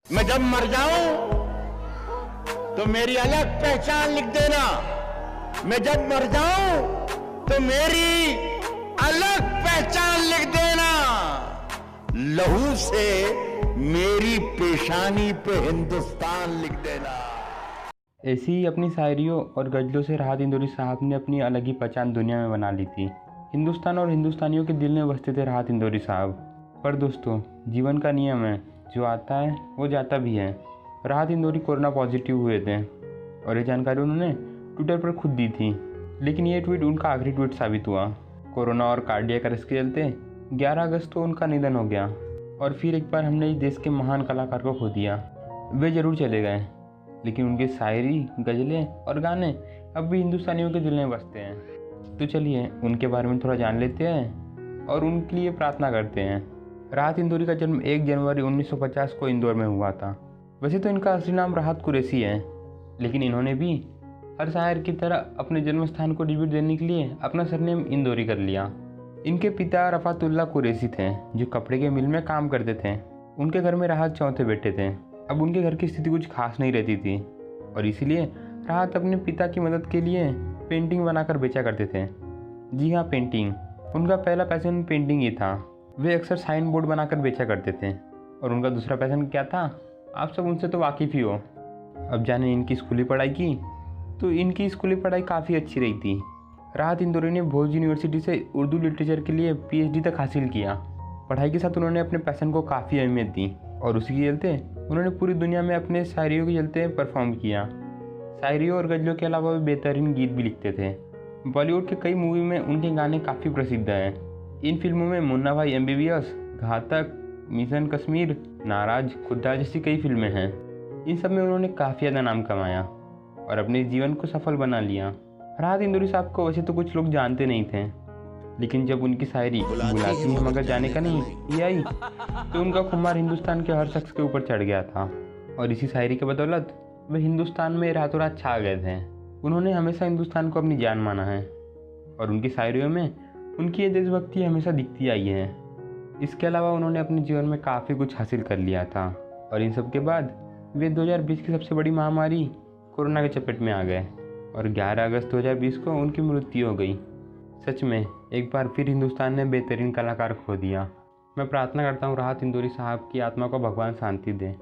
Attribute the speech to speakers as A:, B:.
A: मैं जब मर जाऊं तो मेरी अलग पहचान लिख देना। मैं जब मर जाऊं तो मेरी अलग पहचान लिख देना। लहू से मेरी पेशानी पे हिंदुस्तान लिख देना।
B: ऐसी ही अपनी शायरियों और गज़लों से राहत इंदौरी साहब ने अपनी अलग ही पहचान दुनिया में बना ली थी। हिंदुस्तान और हिंदुस्तानियों के दिल में बसते थे राहत इंदौरी साहब। पर दोस्तों, जीवन का नियम है, जो आता है वो जाता भी है। राहत इंदौरी कोरोना पॉजिटिव हुए थे और ये जानकारी उन्होंने ट्विटर पर खुद दी थी, लेकिन ये ट्वीट उनका आखिरी ट्वीट साबित हुआ। कोरोना और कार्डियक अरेस्ट के चलते 11 अगस्त को उनका निधन हो गया और फिर एक बार हमने इस देश के महान कलाकार को खो दिया। वे ज़रूर चले गए, लेकिन उनकी शायरी, गज़लें और गाने अब भी हिंदुस्तानियों के दिल में बसते हैं। तो चलिए उनके बारे में थोड़ा जान लेते हैं और उनके लिए प्रार्थना करते हैं। राहत इंदौरी का जन्म 1 जनवरी 1950 को इंदौर में हुआ था। वैसे तो इनका असली नाम राहत कुरैशी है, लेकिन इन्होंने भी हर शायर की तरह अपने जन्म स्थान को डिबेट देने के लिए अपना सरनेम इंदौरी कर लिया। इनके पिता रफ़ातुल्लाह कुरैशी थे, जो कपड़े के मिल में काम करते थे। उनके घर में राहत चौथे बेटे थे। अब उनके घर की स्थिति कुछ खास नहीं रहती थी और इसीलिए राहत अपने पिता की मदद के लिए पेंटिंग बनाकर बेचा करते थे। जी हाँ, पेंटिंग। उनका पहला पैशन पेंटिंग ही था। वे अक्सर साइन बोर्ड बनाकर बेचा करते थे। और उनका दूसरा पैशन क्या था, आप सब उनसे तो वाकिफ़ ही हो। अब जाने इनकी स्कूली पढ़ाई की, तो इनकी स्कूली पढ़ाई काफ़ी अच्छी रही थी। राहत इंदौरी ने भोज यूनिवर्सिटी से उर्दू लिटरेचर के लिए PhD तक हासिल किया। पढ़ाई के साथ उन्होंने अपने पैशन को काफ़ी अहमियत दी और उसी के चलते उन्होंने पूरी दुनिया में अपने शायरियों के चलते परफॉर्म किया। शायरियों और गज़लों के अलावा वे बेहतरीन गीत भी लिखते थे। बॉलीवुड के कई मूवी में उनके गाने काफ़ी प्रसिद्ध हैं। इन फिल्मों में मुन्ना भाई MBBS, घातक, मिशन कश्मीर, नाराज, खुदा जैसी कई फिल्में हैं। इन सब में उन्होंने काफ़ी ज़्यादा नाम कमाया और अपने जीवन को सफल बना लिया। राहत इंदौरी साहब को वैसे तो कुछ लोग जानते नहीं थे, लेकिन जब उनकी शायरी बुलाती है मगर जाने का नहीं ये आई, तो उनका खुमार हिंदुस्तान के हर शख्स के ऊपर चढ़ गया था। और इसी शायरी के बदौलत वे हिंदुस्तान में रातों रात छा गए थे। उन्होंने हमेशा हिंदुस्तान को अपनी जान माना है और उनकी शायरियों में उनकी ये देशभक्ति हमेशा दिखती आई है। इसके अलावा उन्होंने अपने जीवन में काफ़ी कुछ हासिल कर लिया था और इन सब के बाद वे 2020 की सबसे बड़ी महामारी कोरोना के चपेट में आ गए और 11 अगस्त 2020 को उनकी मृत्यु हो गई। सच में एक बार फिर हिंदुस्तान ने बेहतरीन कलाकार खो दिया। मैं प्रार्थना करता हूँ राहत इंदौरी साहब की आत्मा को भगवान शांति दे।